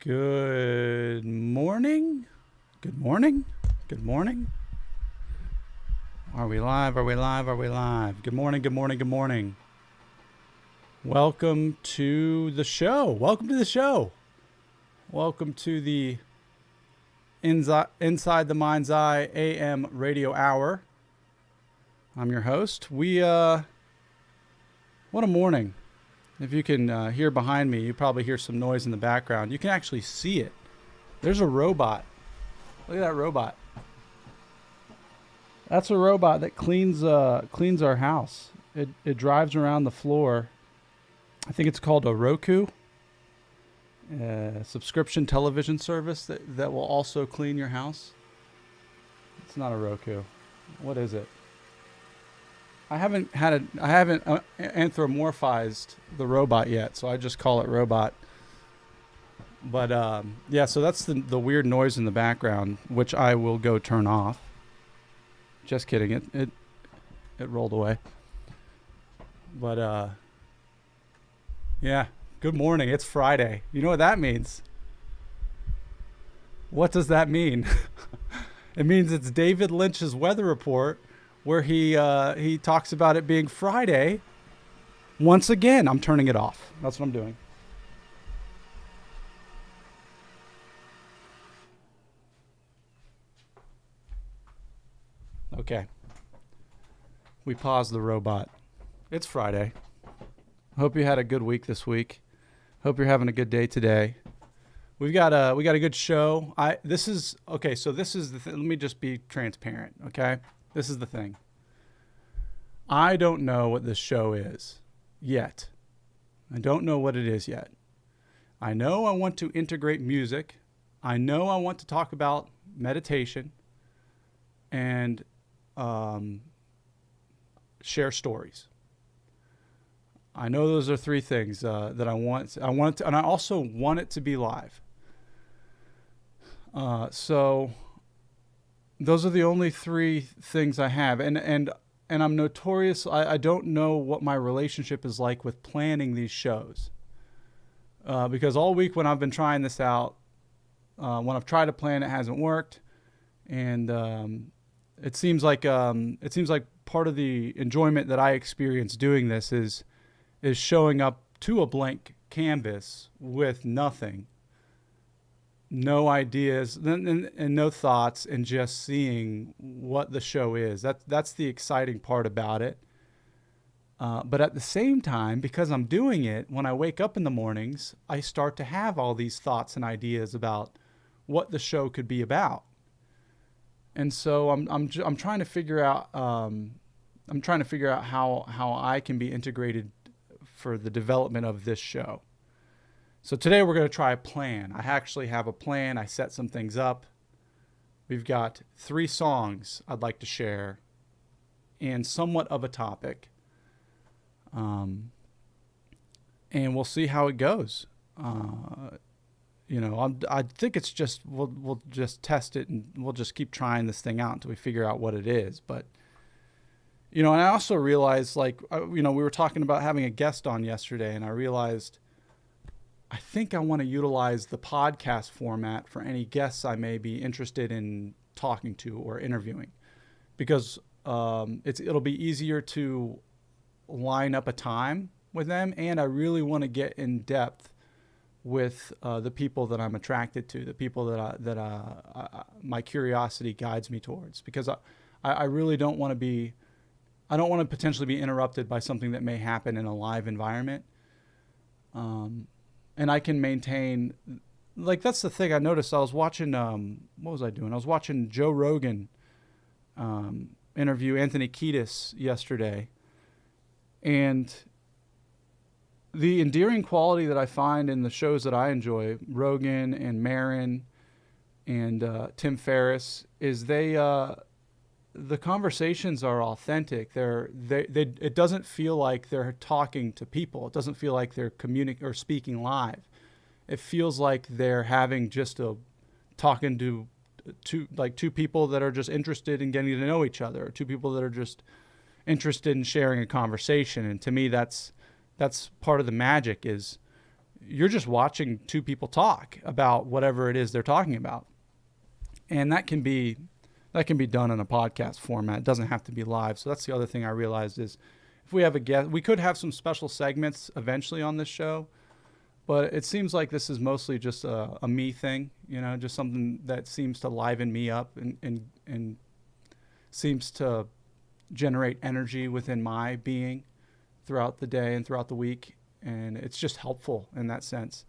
Good morning. Good morning. Good morning. Are we live? Are we live? Are we live? Good morning. Good morning. Good morning. Welcome to the show. Welcome to the show. Welcome to the Inside the Mind's Eye AM radio hour. I'm your host. What a morning. If you can hear behind me, you probably hear some noise in the background. You can actually see it. There's a robot. Look at that robot. That's a robot that cleans our house. It drives around the floor. I think it's called a Roku, subscription television service that will also clean your house. It's not a Roku. What is it? I haven't anthropomorphized the robot yet, so I just call it robot. But yeah, so that's the weird noise in the background, which I will go turn off. Just kidding, it rolled away. But yeah, good morning. It's Friday. You know what that means? What does that mean? It means it's David Lynch's weather report, where he talks about it being Friday. Once again, I'm turning it off. That's what I'm doing. Okay. We paused the robot. It's Friday. Hope you had a good week this week. Hope you're having a good day today. We got a good show. This is the let me just be transparent, okay? This is the thing. I don't know what this show is yet. I don't know what it is yet. I know I want to integrate music. I know I want to talk about meditation and share stories. I know those are three things that I want. And I also want it to be live. So those are the only three things I have. And I'm notorious. I don't know what my relationship is like with planning these shows. Because all week when I've been trying this out, when I've tried to plan, it hasn't worked. And it seems like part of the enjoyment that I experience doing this is showing up to a blank canvas with nothing. No ideas and no thoughts, and just seeing what the show is. That's the exciting part about it. But at the same time, because I'm doing it, when I wake up in the mornings, I start to have all these thoughts and ideas about what the show could be about. And so I'm trying to figure out how I can be integrated for the development of this show. So today we're going to try a plan. I actually have a plan. I set some things up. We've got 3 songs I'd like to share and somewhat of a topic. And we'll see how it goes. I think it's just, we'll just test it and we'll just keep trying this thing out until we figure out what it is. But, and I also realized, we were talking about having a guest on yesterday, and I realized I think I want to utilize the podcast format for any guests I may be interested in talking to or interviewing, because it'll be easier to line up a time with them, and I really want to get in depth with the people that I'm attracted to, the people that my curiosity guides me towards, because I really don't want to potentially be interrupted by something that may happen in a live environment. And I can maintain, that's the thing I noticed. I was watching, what was I doing? I was watching Joe Rogan interview Anthony Kiedis yesterday. And the endearing quality that I find in the shows that I enjoy, Rogan and Marin and Tim Ferriss, is the conversations are authentic. It doesn't feel like they're talking to people. It doesn't feel like they're communicating or speaking live. It feels like they're having talking to two people that are just interested in getting to know each other, or 2 people that are just interested in sharing a conversation. And to me, that's part of the magic is you're just watching two people talk about whatever it is they're talking about. And that can be done in a podcast format. It doesn't have to be live. So that's the other thing I realized is if we have a guest, we could have some special segments eventually on this show, but it seems like this is mostly just a me thing, just something that seems to liven me up and seems to generate energy within my being throughout the day and throughout the week. And it's just helpful in that sense.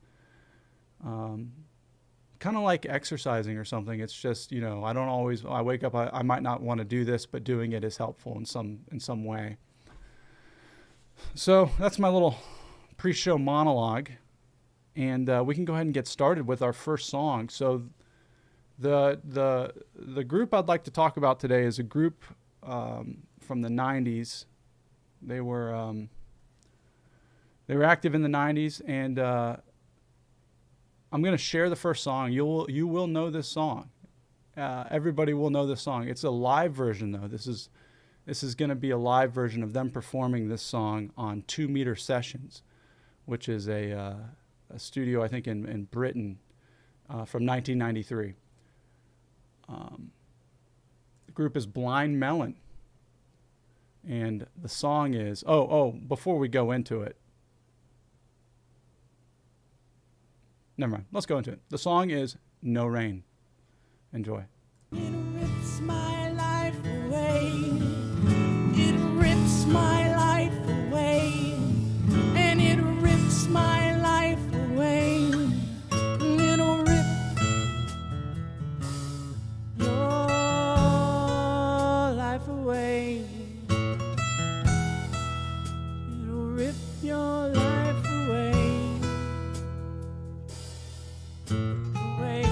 Kind of like exercising or something. It's just, I wake up, I might not want to do this, but doing it is helpful in some way. So that's my little pre-show monologue. And we can go ahead and get started with our first song. So the group I'd like to talk about today is a group from the 90s. They were active in the 90s, and I'm going to share the first song. You will know this song. Everybody will know this song. It's a live version, though. This is going to be a live version of them performing this song on 2 Meter Sessions, which is a studio, I think, in Britain from 1993. The group is Blind Melon. And the song is, before we go into it, never mind, let's go into it. The song is No Rain. Enjoy. It rips my life away. It rips my life away. And it rips my life away. And it'll rip your life away. It'll rip your life away. Away.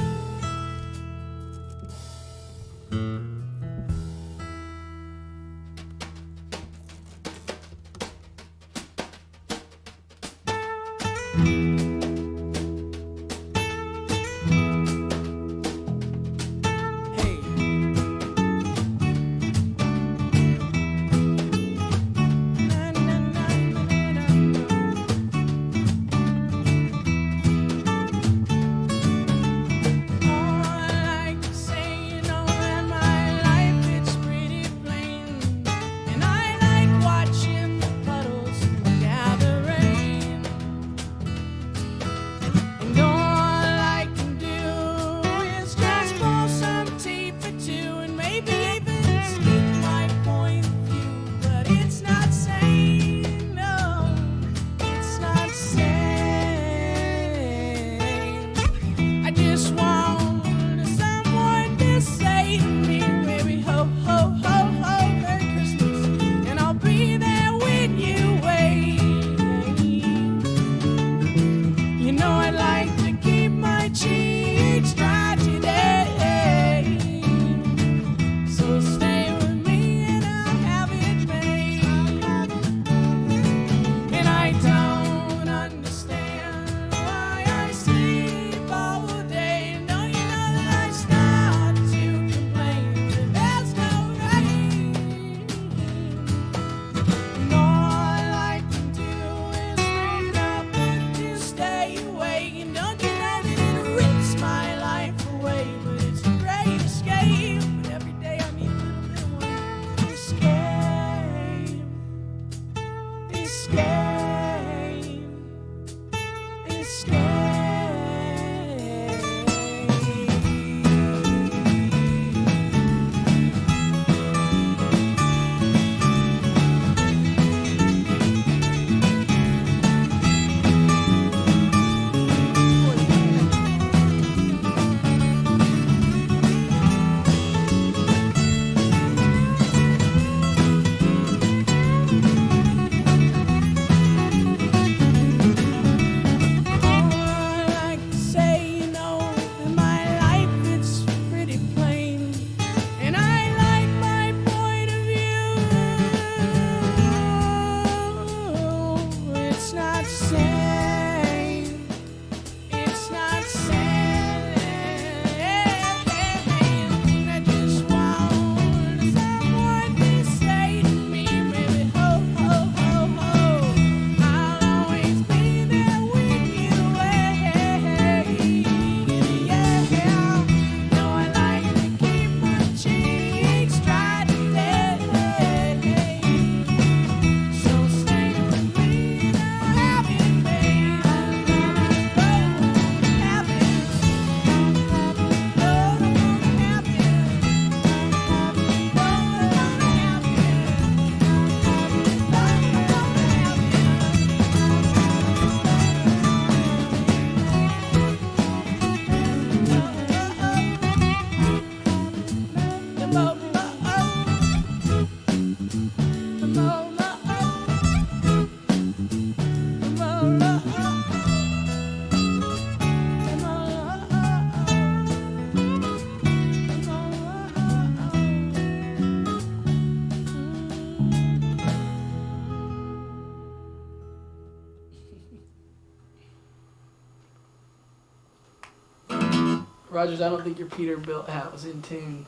Rogers, I don't think your Peterbilt hat was in tune.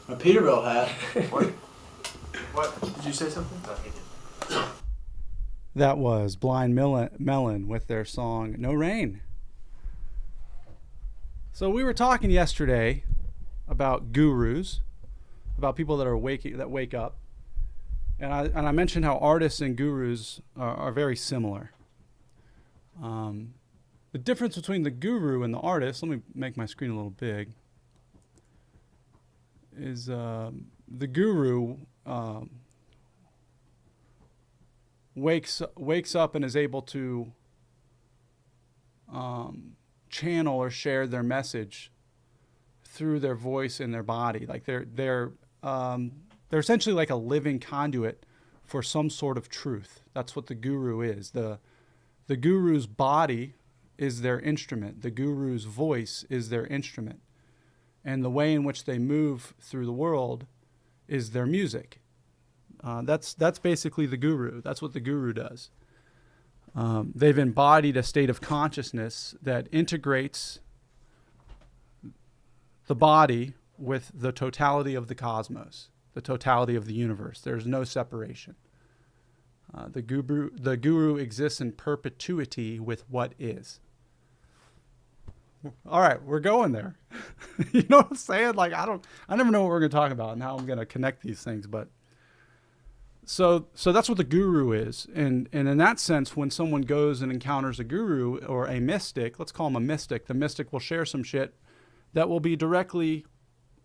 My Peterbilt hat. What? Did you say something? No, he did. That was Blind Melon with their song No Rain. So we were talking yesterday about gurus, about people that wake up. And I mentioned how artists and gurus are very similar. The difference between the guru and the artist, let me make my screen a little big, is the guru wakes up and is able to channel or share their message through their voice and their body. Like they're essentially like a living conduit for some sort of truth. That's what the guru is. The guru's body is their instrument. The guru's voice is their instrument. And the way in which they move through the world is their music. That's basically the guru. That's what the guru does. They've embodied a state of consciousness that integrates the body with the totality of the cosmos, the totality of the universe. There's no separation. The guru exists in perpetuity with what is. All right, we're going there. You know what I'm saying? Like I never know what we're going to talk about and how I'm going to connect these things, but so that's what the guru is. And in that sense, when someone goes and encounters a guru or a mystic, let's call him a mystic, the mystic will share some shit that will be directly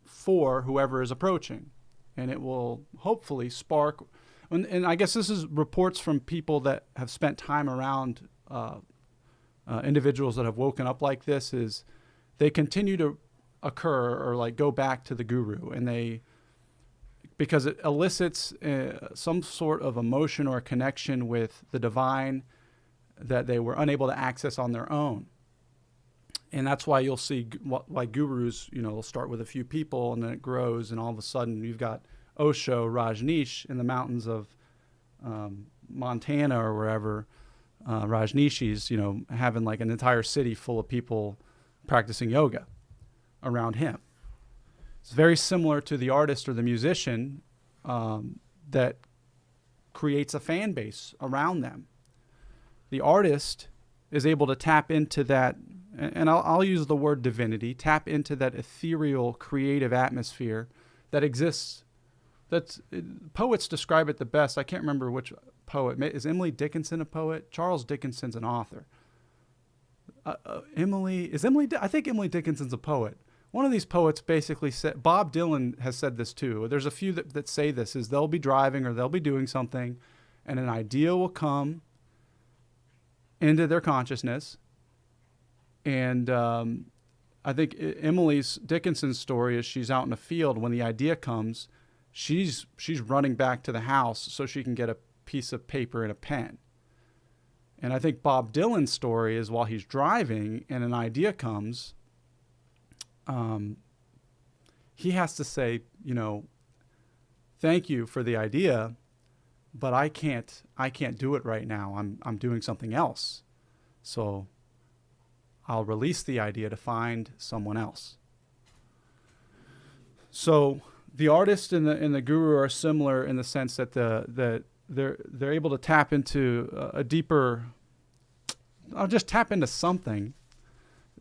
for whoever is approaching. And it will hopefully spark, and I guess this is reports from people that have spent time around individuals that have woken up like this, is they continue to occur or like go back to the guru, and because it elicits some sort of emotion or connection with the divine that they were unable to access on their own. And that's why you'll see like gurus, they'll start with a few people and then it grows, and all of a sudden you've got Osho Rajneesh in the mountains of Montana or wherever. Rajneesh's, having like an entire city full of people practicing yoga around him. It's very similar to the artist or the musician that creates a fan base around them. The artist is able to tap into that, and I'll use the word divinity, tap into that ethereal, creative atmosphere that exists. Poets describe it the best. I can't remember which poet. Is Emily Dickinson a poet? Charles Dickinson's an author. I think Emily Dickinson's a poet. One of these poets basically said, Bob Dylan has said this too. There's a few that say this, is they'll be driving or they'll be doing something and an idea will come into their consciousness. And I think Emily's Dickinson's story is she's out in the field when the idea comes. She's running back to the house so she can get a piece of paper and a pen. And I think Bob Dylan's story is while he's driving and an idea comes, he has to say, thank you for the idea, but I can't do it right now. I'm doing something else. So I'll release the idea to find someone else. So the artist and the guru are similar in the sense that they're able to tap into a deeper. I'll just tap into something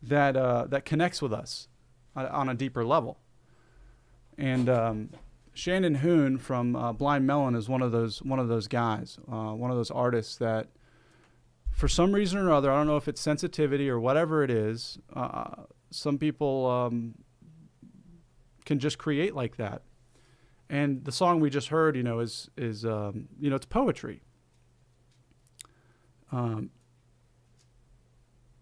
that connects with us on a deeper level. And Shannon Hoon from Blind Melon is one of those guys, one of those artists that, for some reason or other, I don't know if it's sensitivity or whatever it is, some people can just create like that. And the song we just heard, is it's poetry.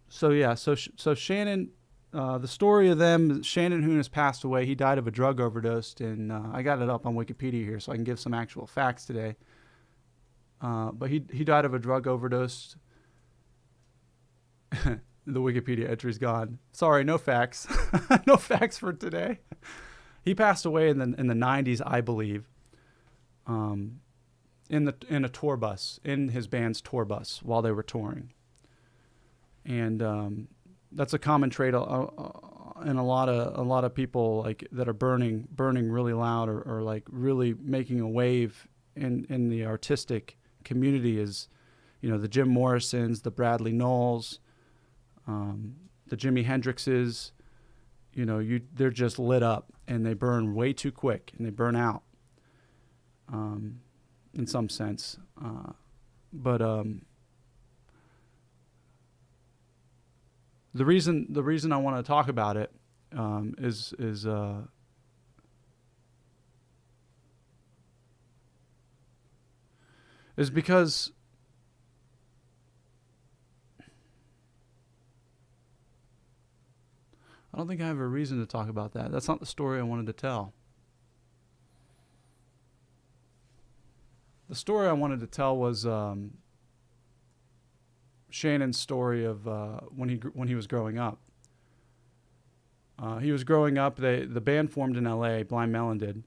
So Shannon, the story of them, Shannon Hoon has passed away. He died of a drug overdose, and I got it up on Wikipedia here so I can give some actual facts today. But he died of a drug overdose. The Wikipedia entry's gone. Sorry, no facts. No facts for today. He passed away in the 90s, I believe, in a tour bus, in his band's tour bus while they were touring. And that's a common trait a lot of people like that are burning really loud or like really making a wave in the artistic community is, the Jim Morrisons, the Bradley Knowles, the Jimi Hendrixes. They're just lit up and they burn way too quick and they burn out. In some sense, but the reason I want to talk about it is because I don't think I have a reason to talk about that. That's not the story I wanted to tell. The story I wanted to tell was Shannon's story of when he was growing up. He was growing up. The band formed in L.A. Blind Melon did,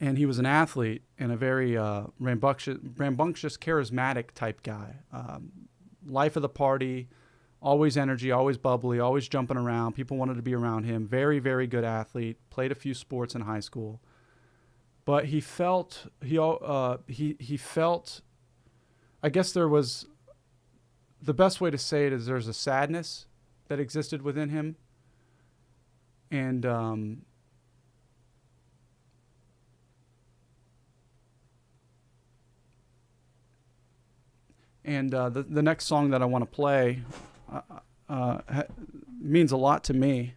and he was an athlete and a very rambunctious, charismatic type guy. Life of the party, always energy, always bubbly, always jumping around. People wanted to be around him. Very, very good athlete. Played a few sports in high school. But he felt, I guess there was, the best way to say it is there's a sadness that existed within him. And the next song that I want to play means a lot to me,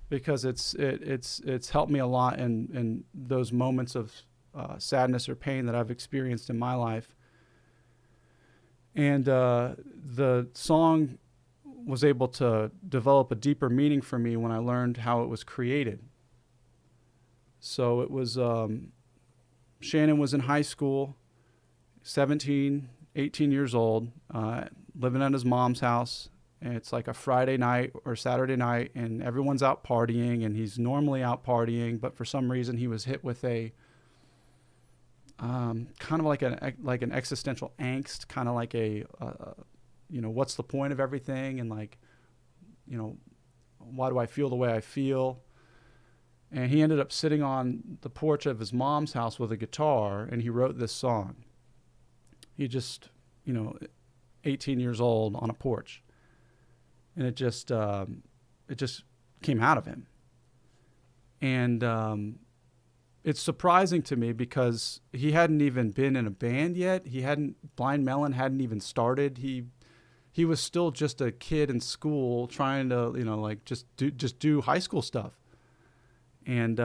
because it's helped me a lot in those moments of sadness or pain that I've experienced in my life. And the song was able to develop a deeper meaning for me when I learned how it was created. So it was, Shannon was in high school, 17, 18 years old, living at his mom's house. And it's like a Friday night or Saturday night, and everyone's out partying, and he's normally out partying, but for some reason he was hit with a kind of like an existential angst, kind of like a what's the point of everything, and like, why do I feel the way I feel? And he ended up sitting on the porch of his mom's house with a guitar, and he wrote this song. He just, 18 years old on a porch. And it just came out of him. And it's surprising to me because he hadn't even been in a band yet. Blind Melon hadn't even started. He was still just a kid in school trying to, just do high school stuff. And,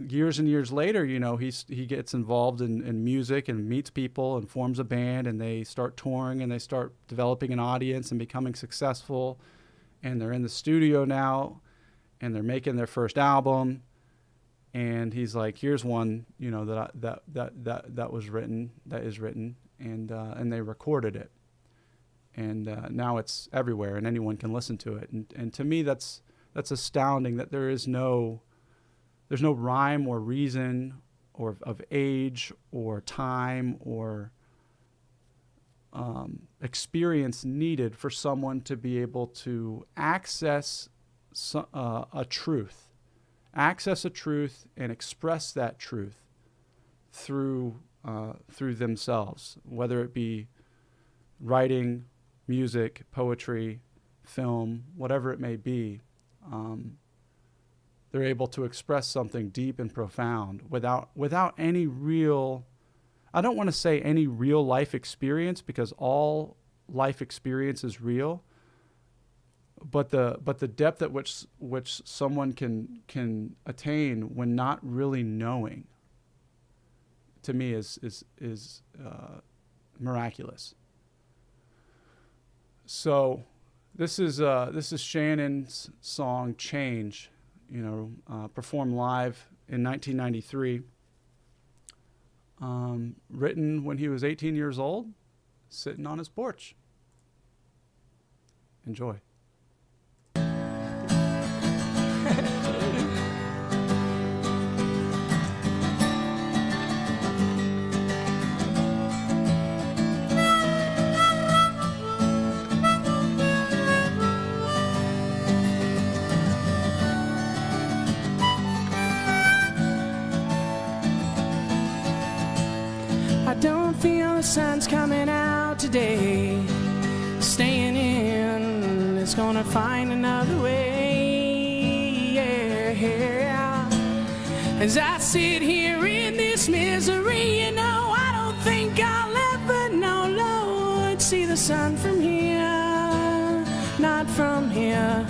years and years later, he gets involved in music and meets people and forms a band, and they start touring and they start developing an audience and becoming successful. And they're in the studio now, and they're making their first album. And he's like, "Here's one, that is written," and they recorded it, and now it's everywhere, and anyone can listen to it. And to me, that's astounding that there's no rhyme or reason or of age or time or experience needed for someone to be able to access a truth and express that truth through themselves, whether it be writing, music, poetry, film, whatever it may be. They're able to express something deep and profound without any real, I don't want to say any real life experience, because all life experience is real, but the depth at which someone can attain when not really knowing, to me is miraculous. So this is Shannon's song "Change," performed live in 1993, written when he was 18 years old, sitting on his porch. Enjoy. the sun's coming out today. Staying in is gonna find another way. Yeah. As I sit here in this misery, you know, I don't think I'll ever know, Lord, see the sun from here, not from here.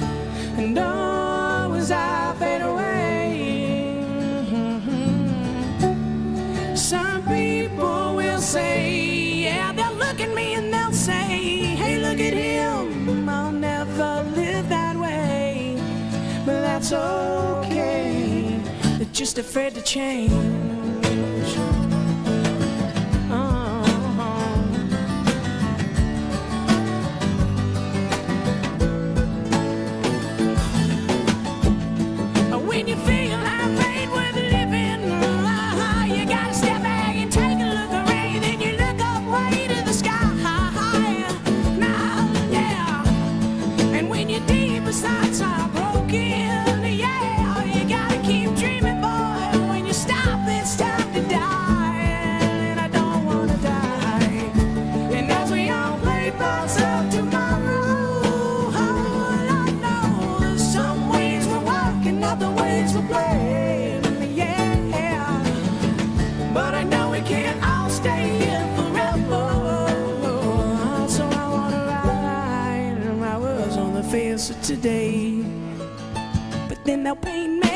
And oh, as I fade away, some people will say, yeah, they'll look at me and they'll say, hey, look at him, I'll never live that way. But that's okay, they're just afraid to change. When you feel life ain't worth living, you gotta step back and take a look around. Then you look up way to the sky. Now, yeah. And when your deepest thoughts are broken, yeah, you gotta keep dreaming, boy. When you stop, it's time to die. And I don't wanna die. And as we all play balls up tomorrow, Lord knows some ways we're walking, other ways we're playing, yeah. But I know we can't all stay here forever. So I wanna write my words on the face of today. But then they'll pain me.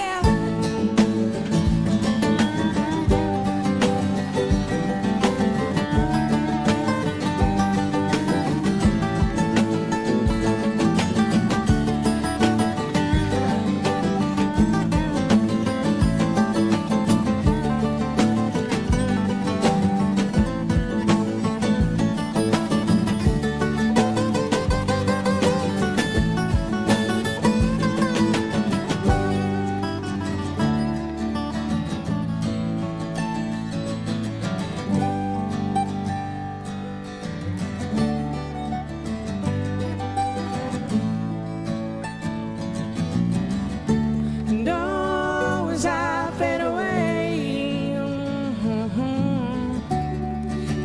And oh, as I fade away,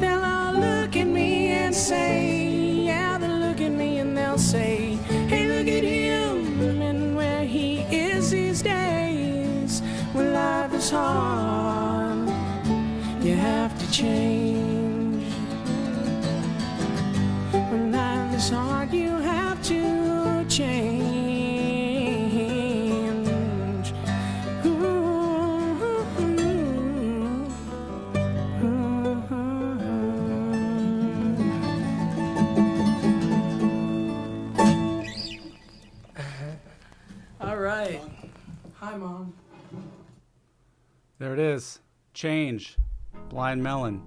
they'll all look at me and say, yeah, they'll look at me and they'll say, hey, look at him and where he is these days. When life is hard, you have to change. When life is hard, you have to change. All right. Hi, Mom. There it is. Change. Blind Melon.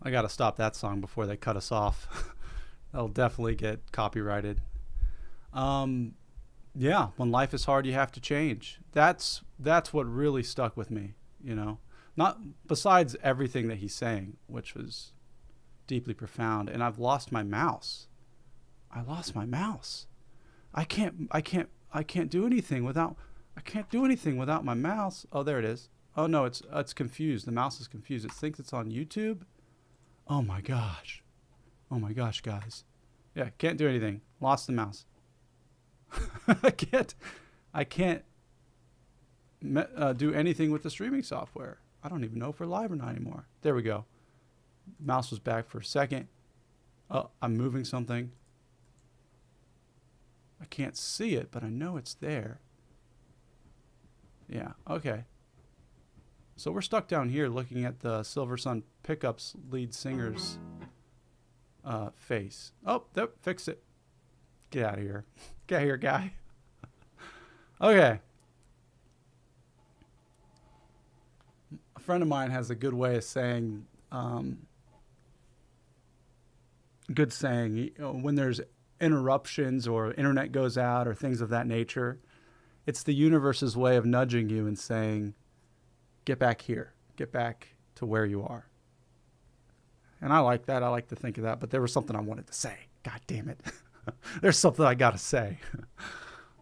I gotta stop that song before they cut us off. That'll definitely get copyrighted. Yeah, when life is hard, you have to change. That's what really stuck with me, you know. Not besides everything that he's saying, which was deeply profound. And I've lost my mouse. I lost my mouse. I can't do anything without my mouse. Oh, there it is. Oh no, it's confused. The mouse is confused. It thinks it's on YouTube. Oh my gosh, guys. Yeah, can't do anything. Lost the mouse. I can't do anything with the streaming software. I don't even know if we're live or not anymore. There we go. Mouse was back for a second. Oh, I'm moving something. I can't see it, but I know it's there. Yeah, okay. So we're stuck down here looking at the Silver Sun Pickups lead singer's face. Oh, there, fix it. Get out of here. Get out of here, guy. Okay. A friend of mine has a good way of saying, when there's interruptions or internet goes out or things of that nature, it's the universe's way of nudging you and saying, get back here, get back to where you are. And I like that. I like to think of that, but there was something I wanted to say. God damn it. There's something I got to say.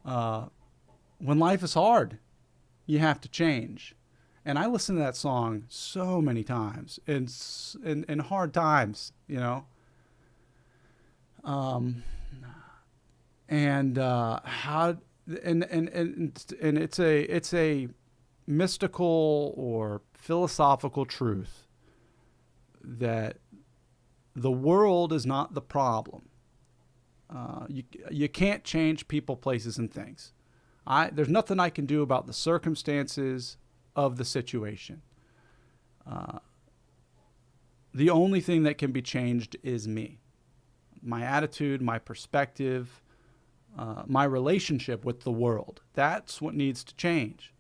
When life is hard, you have to change. And I listened to that song so many times in hard times, you know. How and it's a mystical or philosophical truth that the world is not the problem. You can't change people, places, and things. There's nothing I can do about the circumstances of the situation. The only thing that can be changed is me, my attitude, my perspective, my relationship with the world. That's what needs to change.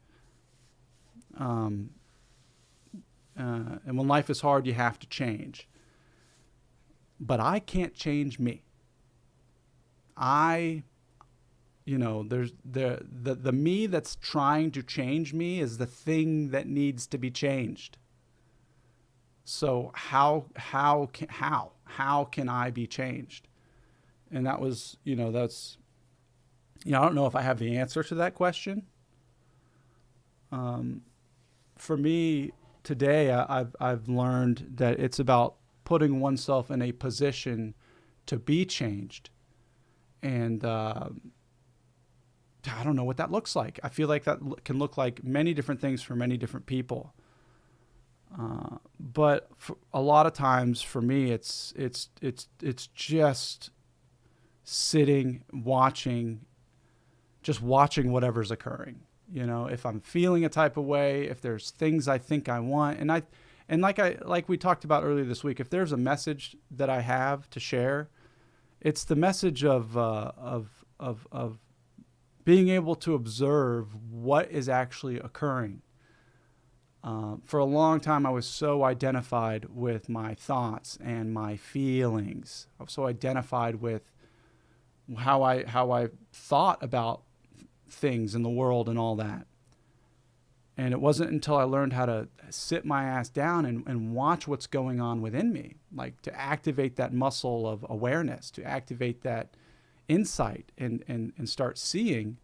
And when life is hard, you have to change. But I can't change me. There's the me that's trying to change me is the thing that needs to be changed. So how can I be changed? And that was, I don't know if I have the answer to that question. For me today, I've learned that it's about putting oneself in a position to be changed. And I don't know what that looks like. I feel like that can look like many different things for many different people. But for a lot of times for me, it's just sitting, watching whatever's occurring. If I'm feeling a type of way, if there's things I think I want, and like we talked about earlier this week, if there's a message that I have to share, it's the message of being able to observe what is actually occurring. For a long time, I was so identified with my thoughts and my feelings. I was so identified with how I thought about things in the world and all that. And it wasn't until I learned how to sit my ass down and watch what's going on within me, like to activate that muscle of awareness, to activate that insight and start seeing.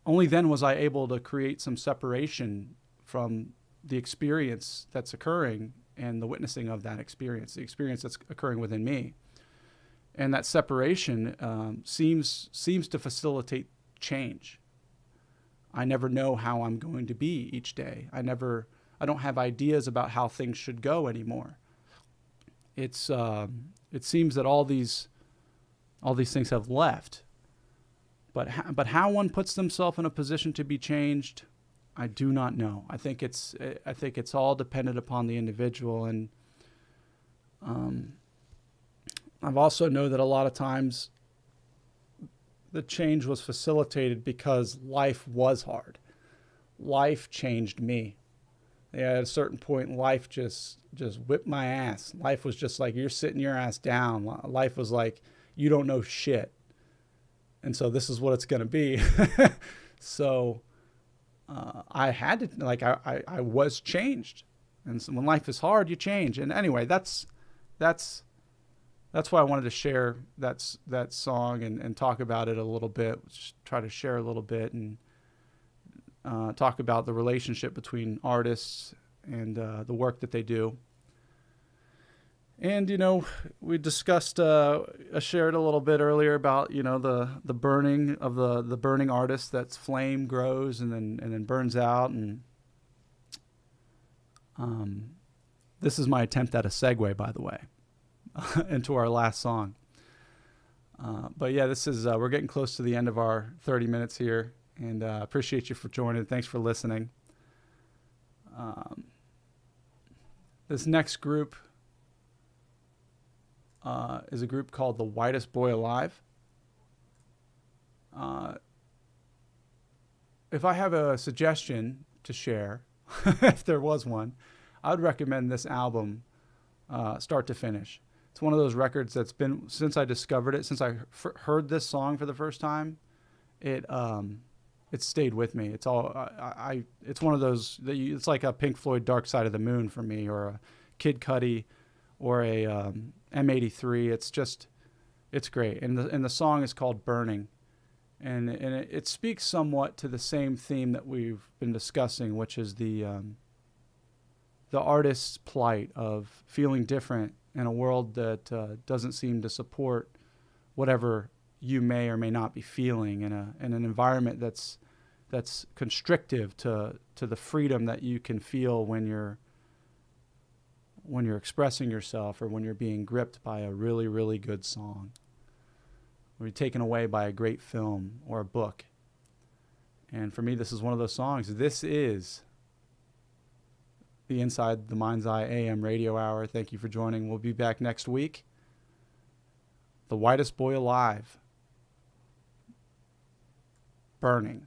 Only then was I able to create some separation from the experience that's occurring and the witnessing of that experience, the experience that's occurring within me. And that separation seems to facilitate change. I never know how I'm going to be each day. I don't have ideas about how things should go anymore. It seems that all these things have left. But how one puts themselves in a position to be changed, I do not know. I think it's all dependent upon the individual, and I've also know that a lot of times the change was facilitated because life was hard. Life changed me. Yeah, at a certain point, life just whipped my ass. Life was just like, you're sitting your ass down. Life was like, you don't know shit. And so this is what it's going to be. So I had to, I was changed. And so when life is hard, you change. And anyway, that's why I wanted to share that song and talk about it a little bit. Just try to share a little bit and talk about the relationship between artists and the work that they do. And, we discussed, I shared a little bit earlier about, the burning of the burning artist. That's flame grows and then burns out. And this is my attempt at a segue, by the way, into our last song. But yeah, this is, we're getting close to the end of our 30 minutes here, and appreciate you for joining. Thanks for listening. This next group is a group called the Whitest Boy Alive. If I have a suggestion to share, if there was one, I would recommend this album start to finish. It's one of those records that's been, since I discovered it, since I heard this song for the first time, it's stayed with me. It's all it's one of those that it's like a Pink Floyd Dark Side of the Moon for me, or a Kid Cudi, or a M83. It's great. And the song is called Burning. And it speaks somewhat to the same theme that we've been discussing, which is the artist's plight of feeling different in a world that doesn't seem to support whatever you may or may not be feeling, in an environment that's constrictive to the freedom that you can feel when you're expressing yourself, or when you're being gripped by a really, really good song, or you're taken away by a great film or a book. And for me, this is one of those songs. This is the Inside the Mind's Eye AM radio hour. Thank you for joining. We'll be back next week. The Whitest Boy Alive. Burning.